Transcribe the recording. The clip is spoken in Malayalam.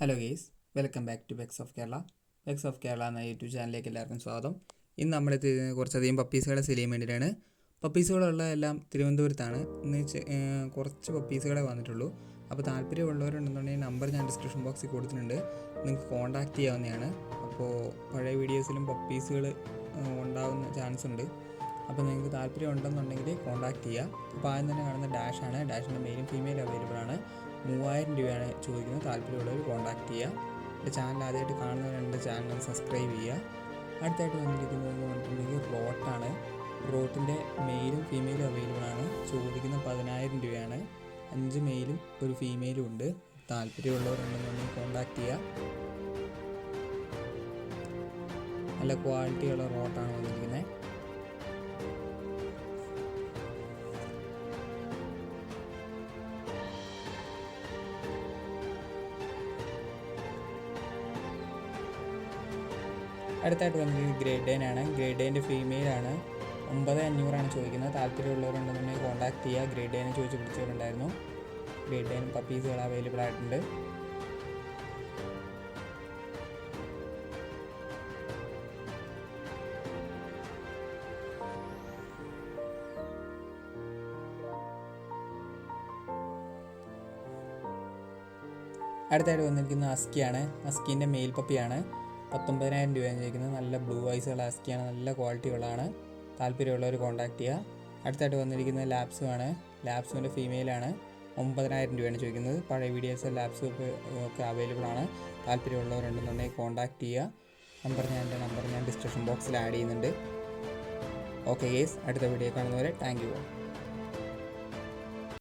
Hello guys, welcome back to peaks of Kerala. Peaks of Kerala എന്ന യൂട്യൂബ് ചാനലിലേക്ക് എല്ലാവർക്കും സ്വാഗതം. ഇന്ന് നമ്മളെത്തി കുറച്ചധികം പപ്പീസുകളെ സെയിൽ ചെയ്യാൻ വേണ്ടിയിട്ടാണ്. പപ്പീസുകളുള്ള എല്ലാം തിരുവനന്തപുരത്താണ്. ഇന്ന് കുറച്ച് പപ്പീസുകളെ വന്നിട്ടുള്ളൂ. അപ്പോൾ താല്പര്യമുള്ളവരുണ്ടെന്നുണ്ടെങ്കിൽ നമ്പർ ഞാൻ ഡിസ്ക്രിപ്ഷൻ ബോക്സിൽ കൊടുത്തിട്ടുണ്ട്, നിങ്ങൾക്ക് കോൺടാക്റ്റ് ചെയ്യാവുന്നതാണ്. അപ്പോൾ പഴയ വീഡിയോസിലും പപ്പീസുകൾ ഉണ്ടാകുന്ന ചാൻസ് ഉണ്ട്. അപ്പോൾ നിങ്ങൾക്ക് താല്പര്യം ഉണ്ടെന്നുണ്ടെങ്കിൽ കോൺടാക്റ്റ് ചെയ്യുക. അപ്പോൾ ആദ്യം തന്നെ കാണുന്ന ഡാഷാണ്. ഡാഷിൻ്റെ മെയിലും ഫീമെയിലും അവൈലബിൾ ആണ്. 3000 രൂപയാണ് ചോദിക്കുന്നത്. താല്പര്യമുള്ളവർ കോൺടാക്റ്റ് ചെയ്യുക. എൻ്റെ ചാനൽ ആദ്യമായിട്ട് കാണുന്നവരുണ്ട്, ചാനൽ സബ്സ്ക്രൈബ് ചെയ്യുക. അടുത്തായിട്ട് വന്നിരിക്കുന്നത് പറഞ്ഞിട്ടുണ്ടെങ്കിൽ റോട്ടാണ്. റോട്ടിൻ്റെ മെയിലും ഫീമെയിലും അവൈലബിൾ ആണ്. ചോദിക്കുന്ന 10000 രൂപയാണ്. 5 മെയിലും ഒരു ഫീമെയിലും ഉണ്ട്. താല്പര്യമുള്ളവരുണ്ടെന്നുണ്ടെങ്കിൽ കോൺടാക്റ്റ് ചെയ്യുക. നല്ല ക്വാളിറ്റിയുള്ള റോട്ടാണ് വന്നിരിക്കുന്നത്. അടുത്തായിട്ട് വന്നത് ഗ്രേഡ് ഡേനാണ്. ഗ്രേഡ് ഡേൻ്റെ ഫീമെയിലാണ്. 9500 ചോദിക്കുന്നത്. താല്പര്യമുള്ളവരുണ്ടെന്നുണ്ടെങ്കിൽ കോൺടാക്ട് ചെയ്യുക. ഗ്രേഡ് ഡേനെ ചോദിച്ച് പിടിച്ചവരുണ്ടായിരുന്നു. ഗ്രേഡ് ഡേനും പപ്പീസുകൾ അവൈലബിൾ ആയിട്ടുണ്ട്. അടുത്തായിട്ട് വന്നിരിക്കുന്നത് അസ്കിയാണ്. അസ്കീൻ്റെ മെയിൽ പപ്പിയാണ്. 19000 രൂപയാണ് ചോദിക്കുന്നത്. നല്ല ബ്ലൂ ഐസുള്ള അസ്കിയാണ്. നല്ല ക്വാളിറ്റി ഉള്ളതാണ്. താല്പര്യമുള്ളവർ കോൺടാക്ട് ചെയ്യുക. അടുത്തായിട്ട് വന്നിരിക്കുന്നത് ലാപ്സുമാണ്. ലാപ്സുവിൻ്റെ ഫീമെയിലാണ്. 9000 രൂപയാണ് ചോദിക്കുന്നത്. പഴയ വീഡിയോസ് ലാപ്സ് ഒക്കെ അവൈലബിൾ ആണ്. താല്പര്യമുള്ളവരുണ്ടെന്നുണ്ടെങ്കിൽ കോൺടാക്ട് ചെയ്യുക. എൻ്റെ നമ്പർ ഞാൻ ഡിസ്ക്രിപ്ഷൻ ബോക്സിൽ ആഡ് ചെയ്യുന്നുണ്ട്. ഓക്കെ ഗേസ്, അടുത്ത വീഡിയോ കാണുന്നവരെ താങ്ക് യു.